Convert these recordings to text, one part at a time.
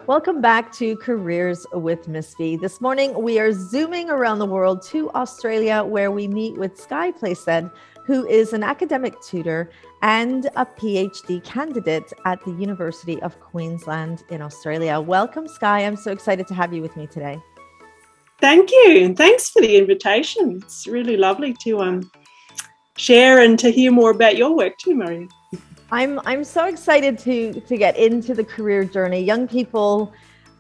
Welcome back to Careers with Miss V. This morning, we are zooming around the world to Australia, where we meet with Skye Playsted, who is an academic tutor and a PhD candidate at the University of Queensland in Australia. Welcome, Skye. I'm so excited to have you with me today. Thank you. And thanks for the invitation. It's really lovely to share and to hear more about your work too, Maria. I'm so excited to get into the career journey. Young people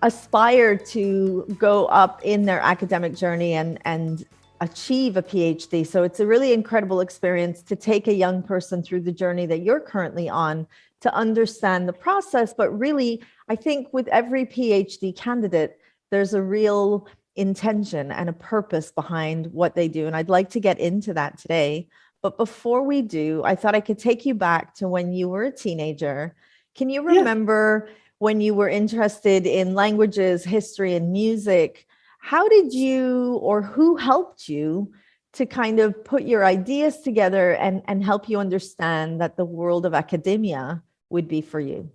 aspire to go up in their academic journey and achieve a PhD. So it's a really incredible experience to take a young person through the journey that you're currently on to understand the process. But really, I think with every PhD candidate, there's a real intention and a purpose behind what they do. And I'd like to get into that today. But before we do, I thought I could take you back to when you were a teenager. Can you remember when you were interested in languages, history, and music? How did you, or who helped you to kind of put your ideas together and help you understand that the world of academia would be for you?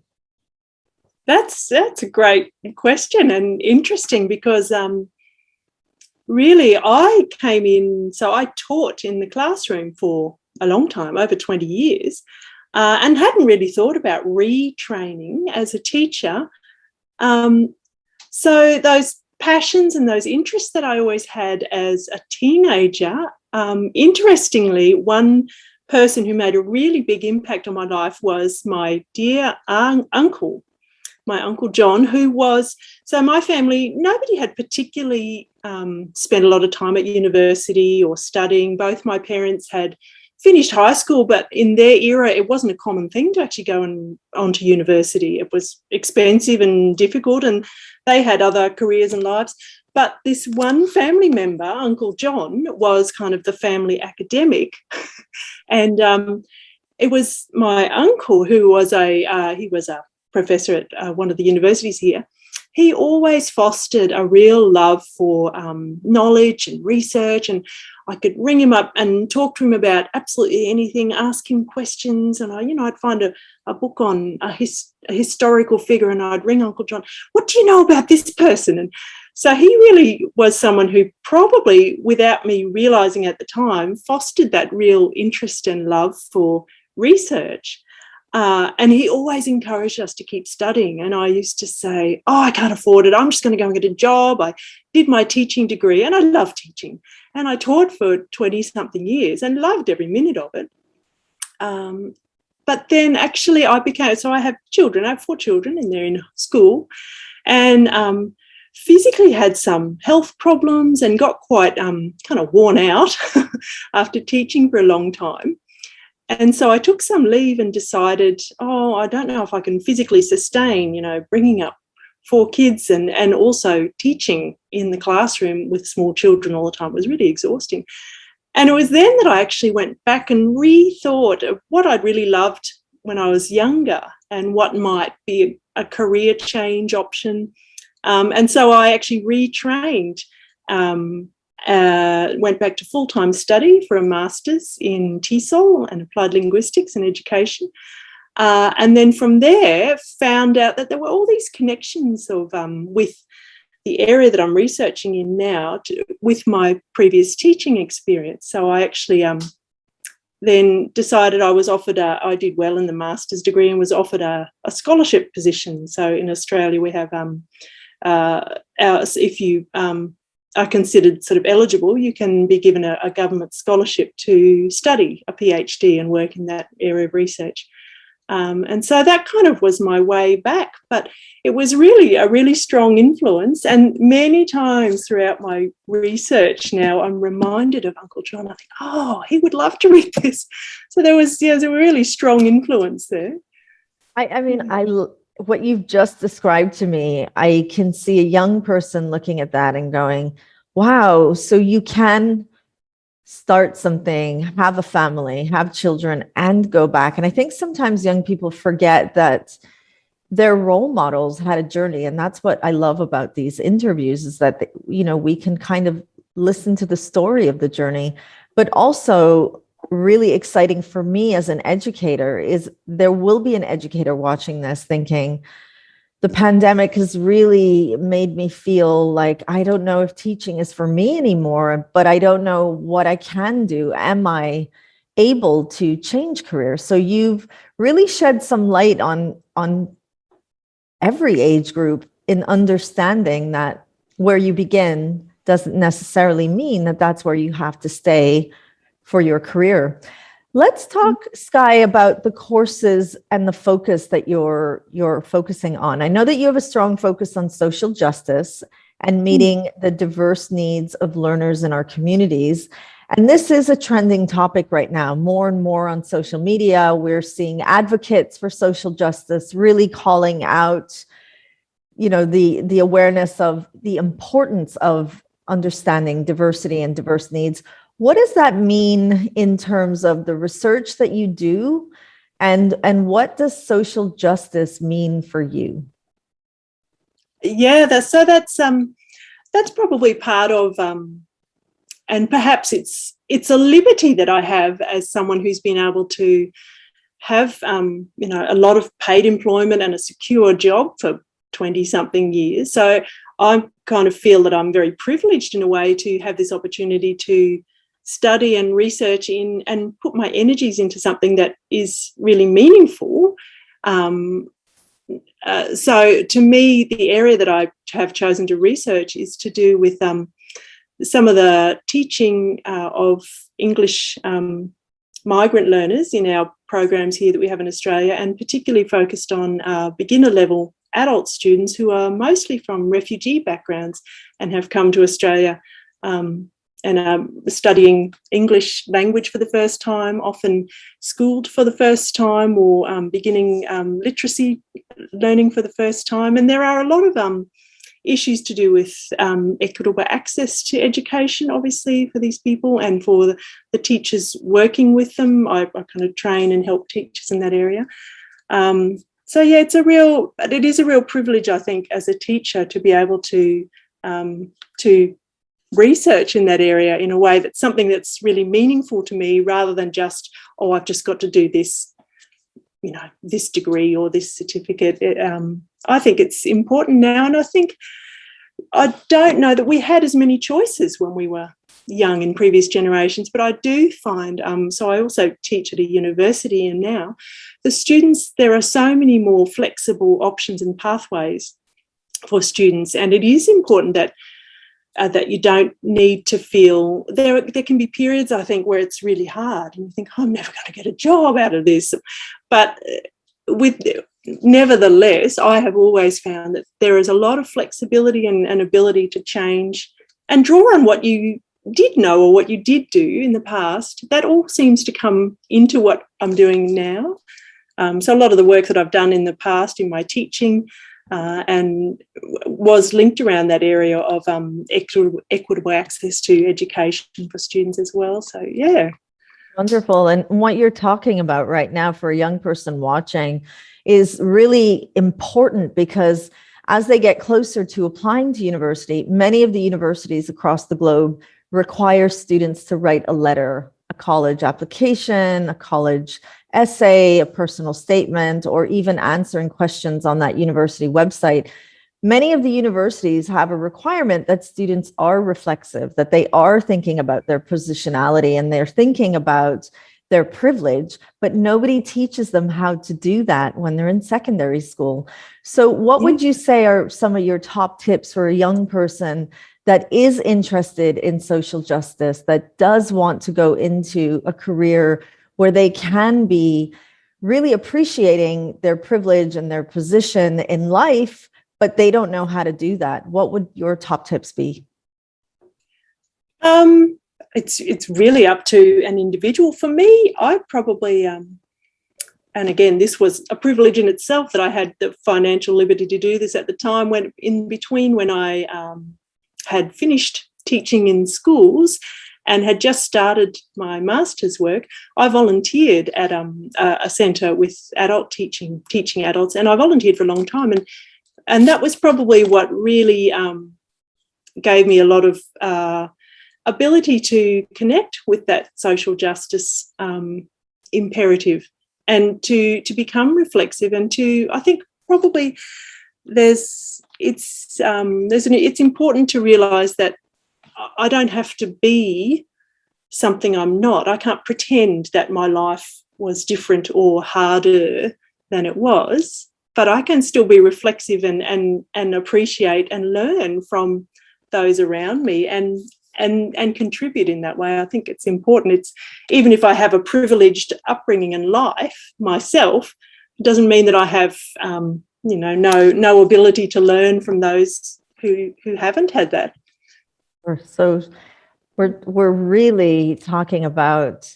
That's a great question and interesting because really, I came in, so I taught in the classroom for a long time, over 20 years, and hadn't really thought about retraining as a teacher. So those passions and those interests that I always had as a teenager, interestingly, one person who made a really big impact on my life was my dear uncle. My Uncle John, who was, so my family, nobody had particularly spent a lot of time at university or studying. Both my parents had finished high school, but in their era, it wasn't a common thing to actually go on to university. It was expensive and difficult, and they had other careers and lives. But this one family member, Uncle John, was kind of the family academic. And it was my uncle who was he was a professor at one of the universities here. He always fostered a real love for knowledge and research, and I could ring him up and talk to him about absolutely anything, ask him questions, and I'd find a book on a historical figure, and I'd ring Uncle John, what do you know about this person? And so he really was someone who probably, without me realising at the time, fostered that real interest and love for research. And he always encouraged us to keep studying. And I used to say, I can't afford it. I'm just going to go and get a job. I did my teaching degree and I love teaching. And I taught for 20-something years and loved every minute of it. But then actually I have children. I have 4 children and they're in school. And physically had some health problems and got quite kind of worn out after teaching for a long time. And so I took some leave and decided, I don't know if I can physically sustain, bringing up 4 kids and also teaching in the classroom with small children all the time. It was really exhausting. And it was then that I actually went back and rethought of what I'd really loved when I was younger and what might be a career change option. And so I actually retrained, went back to full-time study for a master's in TESOL and applied linguistics and education. And then from there found out that there were all these connections of with the area that I'm researching in now with my previous teaching experience. So I actually then decided I did well in the master's degree and was offered a scholarship position. So in Australia we have if you are considered sort of eligible, you can be given a government scholarship to study a PhD and work in that area of research. And so that kind of was my way back, but it was really a really strong influence. And many times throughout my research now, I'm reminded of Uncle John. I think, he would love to read this. So there was a really strong influence there. What you've just described to me, I can see a young person looking at that and going, wow, so you can start something, have a family, have children, and go back. And I think sometimes young people forget that their role models had a journey. And that's what I love about these interviews is that, we can kind of listen to the story of the journey, but also really exciting for me as an educator is there will be an educator watching this thinking, the pandemic has really made me feel like I don't know if teaching is for me anymore, but I don't know what I can do. Am I able to change careers? So you've really shed some light on every age group in understanding that where you begin doesn't necessarily mean that that's where you have to stay for your career. Let's talk, Skye, about the courses and the focus that you're focusing on. I know that you have a strong focus on social justice and meeting the diverse needs of learners in our communities. And this is a trending topic right now, more and more on social media. We're seeing advocates for social justice really calling out, the awareness of the importance of understanding diversity and diverse needs. What does that mean in terms of the research that you do, and what does social justice mean for you? Yeah, that's probably part of, and perhaps it's a liberty that I have as someone who's been able to have a lot of paid employment and a secure job for 20-something years. So I kind of feel that I'm very privileged in a way to have this opportunity to study and research in and put my energies into something that is really meaningful. So to me, the area that I have chosen to research is to do with some of the teaching of English migrant learners in our programs here that we have in Australia, and particularly focused on beginner level adult students who are mostly from refugee backgrounds and have come to Australia and are studying English language for the first time, often schooled for the first time, or beginning literacy learning for the first time. And there are a lot of issues to do with equitable access to education, obviously, for these people, and for the teachers working with them. I kind of train and help teachers in that area. So yeah, it is a real privilege, I think, as a teacher to be able to research in that area in a way that's something that's really meaningful to me, rather than just, I've just got to do this, this degree or this certificate. I think it's important now, and I don't know that we had as many choices when we were young in previous generations, but I do find, so I also teach at a university, and now the students, there are so many more flexible options and pathways for students, and it is important that you don't need to feel, there can be periods, I think, where it's really hard and you think, I'm never going to get a job out of this. But nevertheless, I have always found that there is a lot of flexibility and ability to change and draw on what you did know or what you did do in the past. That all seems to come into what I'm doing now. So a lot of the work that I've done in the past in my teaching and was linked around that area of equitable access to education for students as well. So, yeah. Wonderful. And what you're talking about right now for a young person watching is really important, because as they get closer to applying to university, many of the universities across the globe require students to write a letter, a college application, a college essay, a personal statement, or even answering questions on that university website. Many of the universities have a requirement that students are reflexive, that they are thinking about their positionality and they're thinking about their privilege, but nobody teaches them how to do that when they're in secondary school. So what would you say are some of your top tips for a young person that is interested in social justice, that does want to go into a career where they can be really appreciating their privilege and their position in life, but they don't know how to do that? What would your top tips be? It's really up to an individual. For me, I probably, and again, this was a privilege in itself that I had the financial liberty to do this at the time, when in between when I had finished teaching in schools and had just started my master's work, I volunteered at a centre with adult teaching adults, and I volunteered for a long time, and that was probably what really gave me a lot of ability to connect with that social justice imperative, and to become reflexive, and to, I think, probably it's important to realise that I don't have to be something I'm not. I can't pretend that my life was different or harder than it was, but I can still be reflexive and appreciate and learn from those around me and contribute in that way. I think it's important. It's even if I have a privileged upbringing in life myself, it doesn't mean that I have no ability to learn from those who haven't had that. So we're really talking about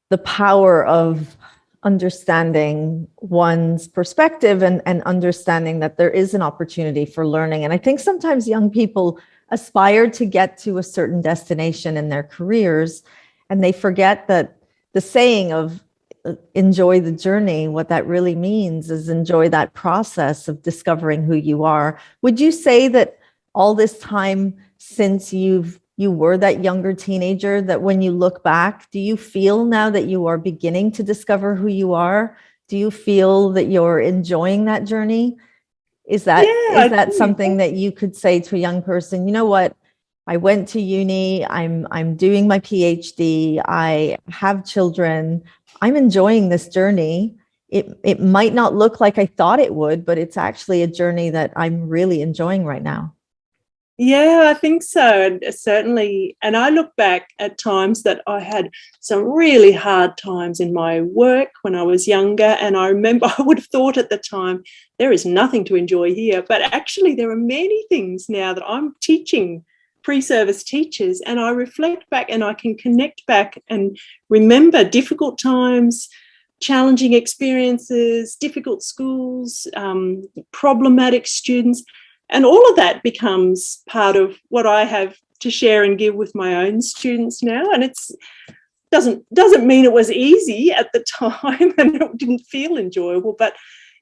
the power of understanding one's perspective and understanding that there is an opportunity for learning. And I think sometimes young people aspire to get to a certain destination in their careers, and they forget that the saying of enjoy the journey, what that really means is enjoy that process of discovering who you are. Would you say that all this time since you were that younger teenager, that when you look back, do you feel now that you are beginning to discover who you are? Do you feel that you're enjoying that journey? Is that something that you could say to a young person, you know what, I went to uni, I'm doing my PhD, I have children, I'm enjoying this journey. It might not look like I thought it would, but it's actually a journey that I'm really enjoying right now. Yeah, I think so. And certainly, and I look back at times that I had some really hard times in my work when I was younger. And I remember I would have thought at the time, there is nothing to enjoy here. But actually, there are many things now that I'm teaching pre-service teachers, and I reflect back and I can connect back and remember difficult times, challenging experiences, difficult schools, problematic students. And all of that becomes part of what I have to share and give with my own students now. And it doesn't mean it was easy at the time and it didn't feel enjoyable, but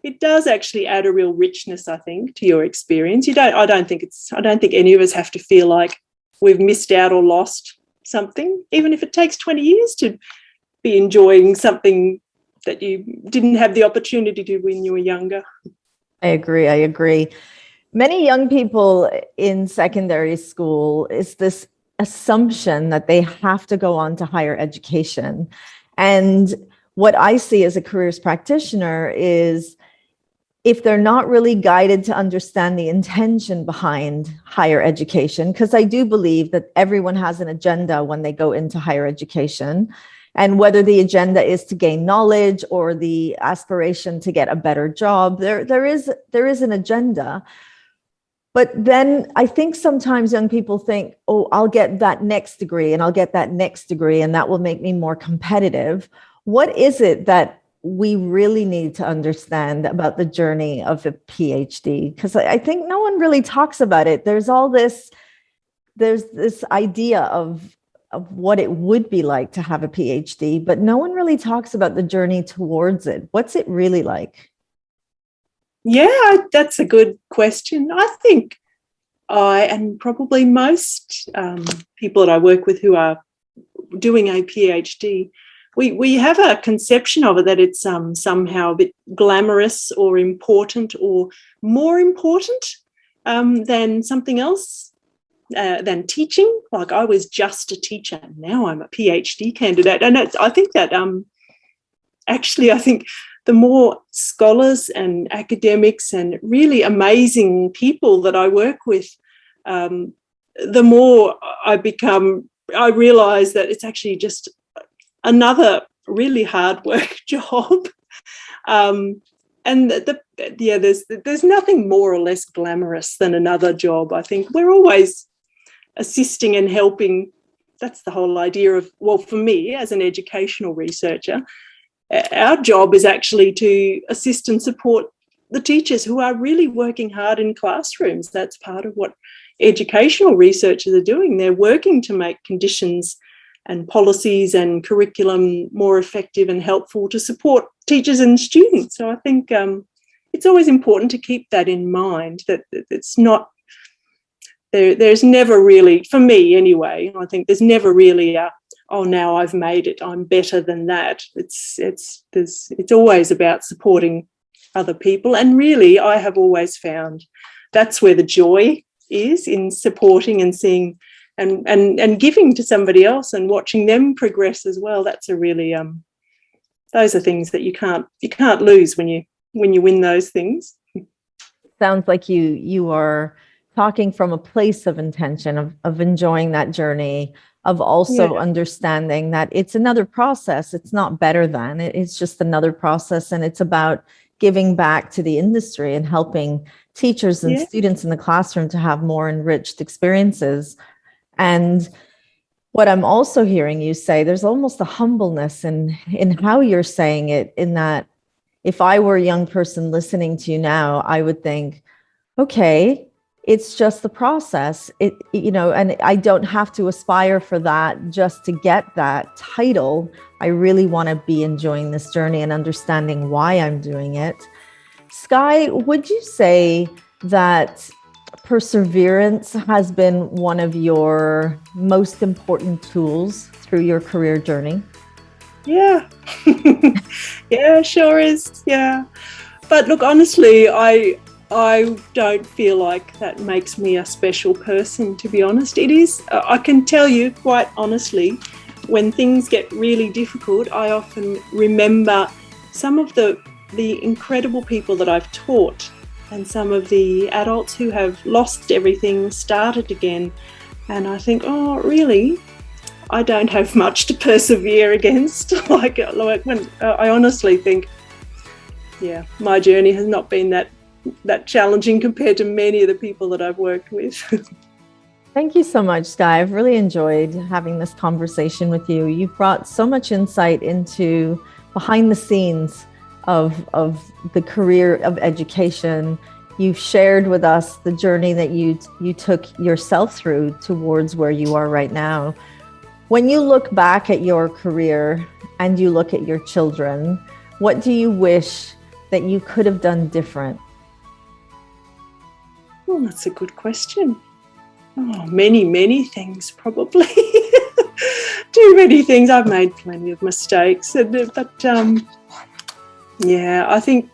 it does actually add a real richness, I think, to your experience. I don't think any of us have to feel like we've missed out or lost something, even if it takes 20 years to be enjoying something that you didn't have the opportunity to when you were younger. I agree. Many young people in secondary school is this assumption that they have to go on to higher education. And what I see as a careers practitioner is if they're not really guided to understand the intention behind higher education, because I do believe that everyone has an agenda when they go into higher education. And whether the agenda is to gain knowledge or the aspiration to get a better job, there is an agenda. But then I think sometimes young people think, oh, I'll get that next degree and I'll get that next degree and that will make me more competitive. What is it that we really need to understand about the journey of a PhD? Because I think no one really talks about it. There's this idea of what it would be like to have a PhD, but no one really talks about the journey towards it. What's it really like? Yeah, that's a good question. I think and probably most people that I work with who are doing a PhD, we have a conception of it that it's somehow a bit glamorous or important or more important than something else, than teaching. Like I was just a teacher, now I'm a PhD candidate. And I think that actually, I think the more scholars and academics and really amazing people that I work with, the more I realise that it's actually just another really hard work job. And there's nothing more or less glamorous than another job. I think we're always assisting and helping. That's the whole idea of, well, for me as an educational researcher, our job is actually to assist and support the teachers who are really working hard in classrooms. That's part of what educational researchers are doing. They're working to make conditions and policies and curriculum more effective and helpful to support teachers and students. So I think it's always important to keep that in mind, that it's not, there's never really, for me anyway, I think there's never really oh, now I've made it, I'm better than that. It's always about supporting other people. And really, I have always found that's where the joy is, in supporting and seeing and giving to somebody else and watching them progress as well. That's a really those are things that you can't lose when you win those things. Sounds like you are talking from a place of intention, of enjoying that journey, of also understanding that it's another process. It's not better than, it's just another process. And it's about giving back to the industry and helping teachers and students in the classroom to have more enriched experiences. And what I'm also hearing you say, there's almost a humbleness in how you're saying it, in that if I were a young person listening to you now, I would think, okay, it's just the process. And I don't have to aspire for that just to get that title. I really want to be enjoying this journey and understanding why I'm doing it. Skye, would you say that perseverance has been one of your most important tools through your career journey? Yeah. Yeah, sure is. Yeah. But look, honestly, I don't feel like that makes me a special person, to be honest. It is, I can tell you quite honestly, when things get really difficult, I often remember some of the incredible people that I've taught, and some of the adults who have lost everything, started again. And I think, oh, really? I don't have much to persevere against. like when I honestly think, yeah, my journey has not been that challenging compared to many of the people that I've worked with. Thank you so much, Skye. I've really enjoyed having this conversation with you. You've brought so much insight into behind the scenes of the career of education. You've shared with us the journey that you took yourself through towards where you are right now. When you look back at your career and you look at your children, what do you wish that you could have done different? Well, that's a good question. Oh, many things, probably. Too many things. I've made plenty of mistakes, but yeah, I think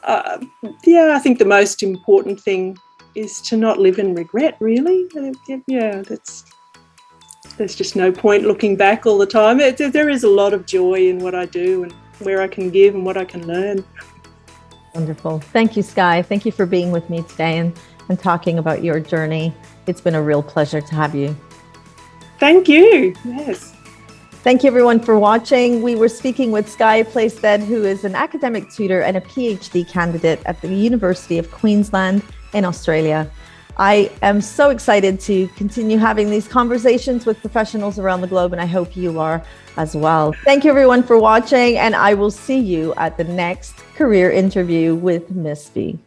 the most important thing is to not live in regret. Really, yeah, there's just no point looking back all the time. There is a lot of joy in what I do and where I can give and what I can learn. Wonderful. Thank you, Skye. Thank you for being with me today and talking about your journey. It's been a real pleasure to have you. Thank you. Yes. Thank you, everyone, for watching. We were speaking with Skye Playsted, who is an academic tutor and a PhD candidate at the University of Queensland in Australia. I am so excited to continue having these conversations with professionals around the globe, and I hope you are as well. Thank you, everyone, for watching, and I will see you at the next career interview with Miss V.